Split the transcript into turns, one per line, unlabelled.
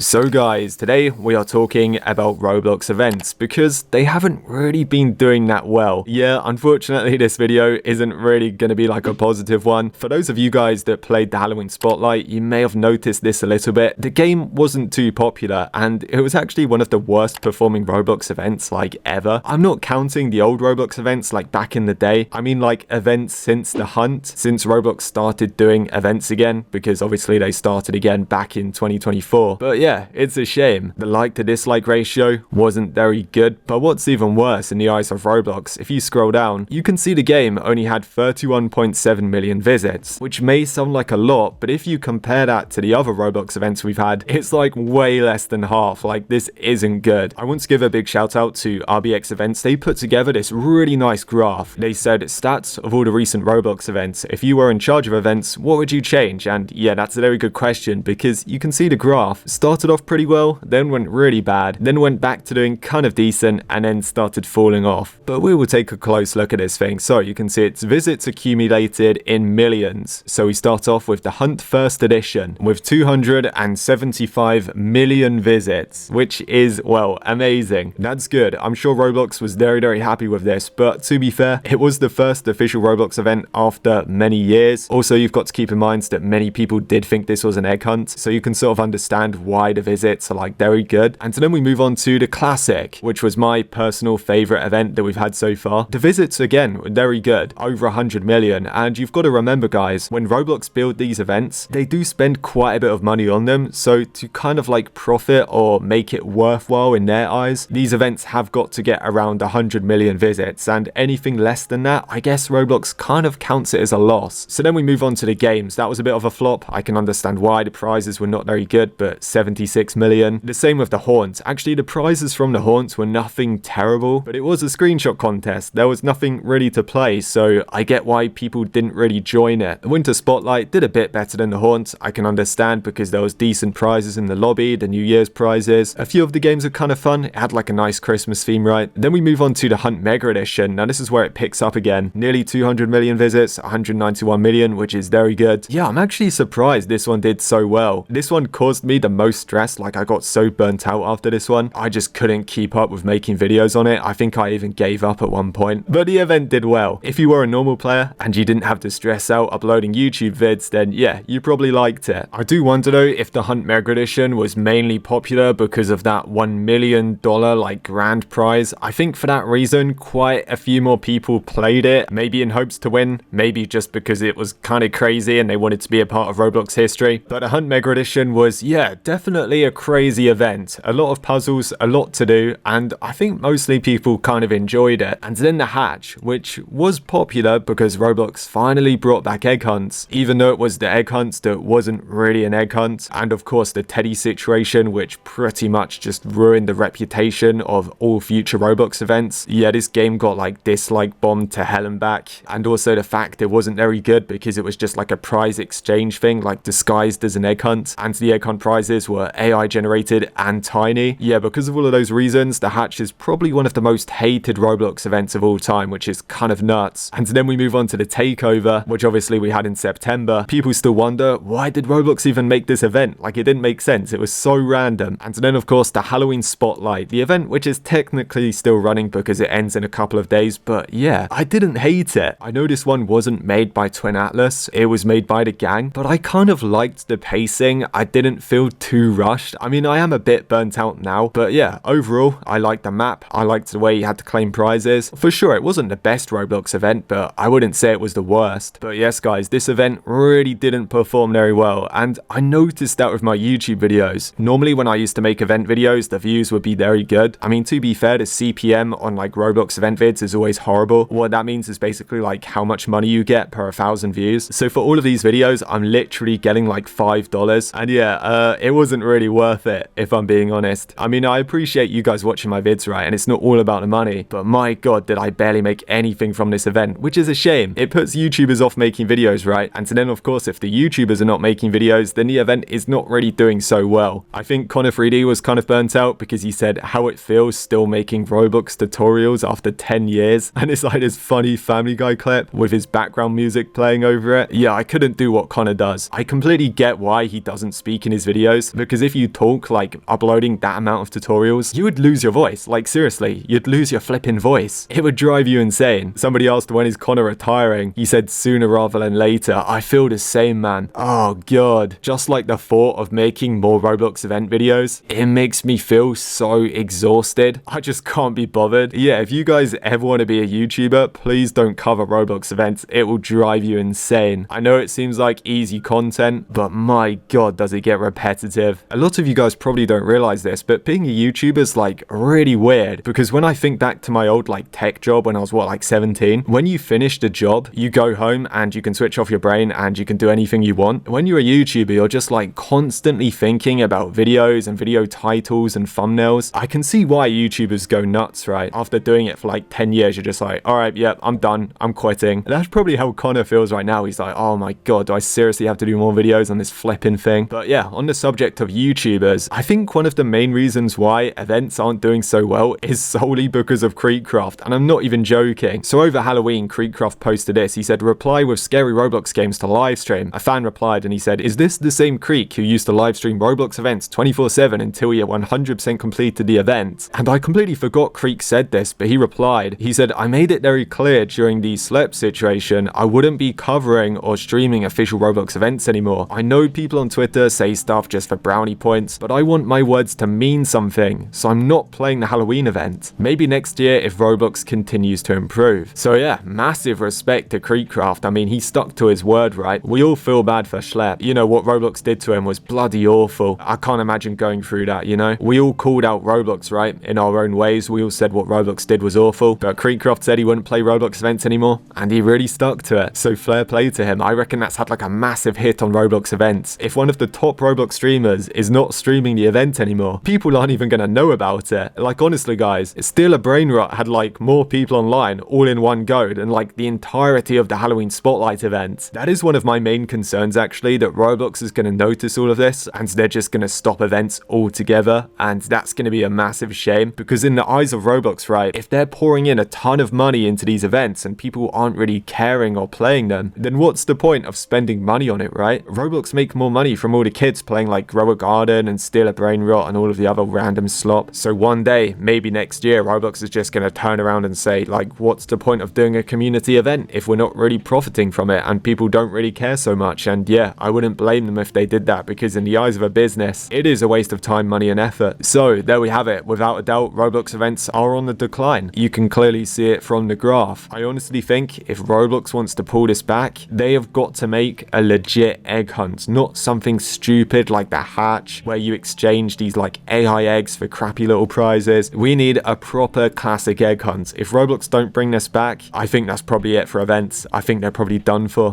So guys, today we are talking about Roblox events because they haven't really been doing that well. Yeah, unfortunately this video isn't really going to be like a positive one. For those of you guys that played the Halloween Spotlight, you may have noticed this a little bit. The game wasn't too popular and it was actually one of the worst performing Roblox events like ever. I'm not counting the old Roblox events like back in the day. I mean like events since the hunt, since Roblox started doing events again, because obviously they started again back in 2024. But yeah, it's a shame. The like to dislike ratio wasn't very good, but what's even worse in the eyes of Roblox, if you scroll down, you can see the game only had 31.7 million visits, which may sound like a lot, but if you compare that to the other Roblox events we've had, it's like way less than half. Like, this isn't good. I want to give a big shout out to RBX Events. They put together this really nice graph. They said stats of all the recent Roblox events. If you were in charge of events, what would you change? And yeah, that's a very good question because you can see the graph started off pretty well, then went really bad, then went back to doing kind of decent, and then started falling off. But we will take a close look at this thing. So you can see its visits accumulated in millions. So we start off with the Hunt First Edition with 275 million visits, which is, well, amazing. That's good. I'm sure Roblox was very happy with this, but to be fair, it was the first official Roblox event after many years. Also, you've got to keep in mind that many people did think this was an egg hunt, so you can sort of understand why the visits are like very good. And so then we move on to the Classic, which was my personal favorite event that we've had so far. The visits again were very good, over 100 million, and you've got to remember guys, when Roblox build these events, they do spend quite a bit of money on them, so to kind of like profit or make it worthwhile in their eyes, these events have got to get around 100 million visits, and anything less than that, I guess Roblox kind of counts it as a loss. So then we move on to the games. That was a bit of a flop. I can understand why. The prizes were not very good, but 76 million. The same with the Haunt. Actually, the prizes from the Haunt were nothing terrible, but it was a screenshot contest. There was nothing really to play, so I get why people didn't really join it. The Winter Spotlight did a bit better than the Haunt. I can understand because there was decent prizes in the lobby, the New Year's prizes. A few of the games were kind of fun. It had like a nice Christmas theme, right? Then we move on to the Hunt Mega Edition. Now this is where it picks up again. Nearly 200 million visits, 191 million, which is very good. Yeah, I'm actually surprised this one did so well. This one caused me the most stress. Like, I got so burnt out after this one. I just couldn't keep up with making videos on it. I think I even gave up at one point. But the event did well. If you were a normal player and you didn't have to stress out uploading YouTube vids, then yeah, you probably liked it. I do wonder though if the Hunt Mega Edition was mainly popular because of that $1 million like grand prize. I think for that reason, quite a few more people played it, maybe in hopes to win, maybe just because it was kind of crazy and they wanted to be a part of Roblox history. But the Hunt Mega Edition was, yeah, definitely a crazy event. A lot of puzzles, a lot to do, and I think mostly people kind of enjoyed it. And then the Hatch, which was popular because Roblox finally brought back egg hunts, even though it was the egg hunts that wasn't really an egg hunt. And of course the Teddy situation, which pretty much just ruined the reputation of all future Roblox events. Yeah, this game got like dislike bombed to hell and back. And also the fact it wasn't very good because it was just like a prize exchange thing, like disguised as an egg hunt, and the egg hunt prizes were AI generated and tiny. Yeah, because of all of those reasons, the Hatch is probably one of the most hated Roblox events of all time, which is kind of nuts. And then we move on to the Takeover, which obviously we had in September. People still wonder, why did Roblox even make this event? Like, it didn't make sense. It was so random. And then of course the Halloween Spotlight, the event which is technically still running because it ends in a couple of days, but yeah, I didn't hate it. I know this one wasn't made by Twin Atlas, it was made by the gang, but I kind of liked the pacing. I didn't feel too rushed. I mean, I am a bit burnt out now, but yeah, overall, I liked the map. I liked the way you had to claim prizes. For sure, it wasn't the best Roblox event, but I wouldn't say it was the worst. But yes, guys, this event really didn't perform very well, and I noticed that with my YouTube videos. Normally, when I used to make event videos, the views would be very good. I mean, to be fair, the CPM on like Roblox event vids is always horrible. What that means is basically like how much money you get per 1,000 views. So for all of these videos, I'm literally getting like $5. And yeah, it wasn't really worth it, if I'm being honest. I mean, I appreciate you guys watching my vids, right? And it's not all about the money, but my god, did I barely make anything from this event, which is a shame. It puts YouTubers off making videos, right? And so then of course, if the YouTubers are not making videos, then the event is not really doing so well. I think Connor3D was kind of burnt out because he said how it feels still making Roblox tutorials after 10 years. And it's like this funny Family Guy clip with his background music playing over it. Yeah, I couldn't do what Connor does. I completely get why he doesn't speak in his videos, because because if you talk like uploading that amount of tutorials, you would lose your voice. Like seriously, you'd lose your flipping voice. It would drive you insane. Somebody asked, when is Connor retiring? He said sooner rather than later. I feel the same, man. Oh god. Just like the thought of making more Roblox event videos, it makes me feel so exhausted. I just can't be bothered. Yeah, if you guys ever want to be a YouTuber, please don't cover Roblox events. It will drive you insane. I know it seems like easy content, but my god, does it get repetitive. A lot of you guys probably don't realize this, but being a YouTuber is like really weird, because when I think back to my old like tech job when I was like 17, when you finish the job, you go home and you can switch off your brain and you can do anything you want. When you're a YouTuber, you're just like constantly thinking about videos and video titles and thumbnails. I can see why YouTubers go nuts, right? After doing it for like 10 years, you're just like, all right, yep, I'm done. I'm quitting. And that's probably how Connor feels right now. He's like, oh my god, do I seriously have to do more videos on this flipping thing? But yeah, on the subject of YouTubers, I think one of the main reasons why events aren't doing so well is solely because of CreekCraft, and I'm not even joking. So over Halloween, CreekCraft posted this. He said, reply with scary Roblox games to live stream. A fan replied and he said, is this the same Creek who used to live stream Roblox events 24/7 until he 100% completed the event? And I completely forgot Creek said this, but he replied. He said, I made it very clear during the slep situation, I wouldn't be covering or streaming official Roblox events anymore. I know people on Twitter say stuff just for brownie points, but I want my words to mean something, so I'm not playing the Halloween event. Maybe next year if Roblox continues to improve. So yeah, massive respect to CreekCraft. I mean, he stuck to his word, right? We all feel bad for Schlep. You know, what Roblox did to him was bloody awful. I can't imagine going through that, you know? We all called out Roblox, right? In our own ways, we all said what Roblox did was awful, but CreekCraft said he wouldn't play Roblox events anymore, and he really stuck to it. So fair play to him. I reckon that's had like a massive hit on Roblox events. If one of the top Roblox streamers is not streaming the event anymore, people aren't even gonna know about it. Like honestly guys, Still a Brain Rot had like more people online all in one go than like the entirety of the Halloween Spotlight event. That is one of my main concerns actually, that Roblox is gonna notice all of this and they're just gonna stop events altogether, and that's gonna be a massive shame, because in the eyes of Roblox, right, if they're pouring in a ton of money into these events and people aren't really caring or playing them, then what's the point of spending money on it, right? Roblox make more money from all the kids playing like Grow a Garden and Still a Brain Rot and all of the other random slop. So one day, maybe next year, Roblox is just gonna turn around and say like, what's the point of doing a community event if we're not really profiting from it and people don't really care so much? And yeah, I wouldn't blame them if they did that, because in the eyes of a business, it is a waste of time, money and effort. So there we have it. Without a doubt, Roblox events are on the decline. You can clearly see it from the graph. I honestly think if Roblox wants to pull this back, they have got to make a legit egg hunt, not something stupid like the hatch where you exchange these like AI eggs for crappy little prizes. We need a proper classic egg hunt. If Roblox don't bring this back, I think that's probably it for events. I think they're probably done for.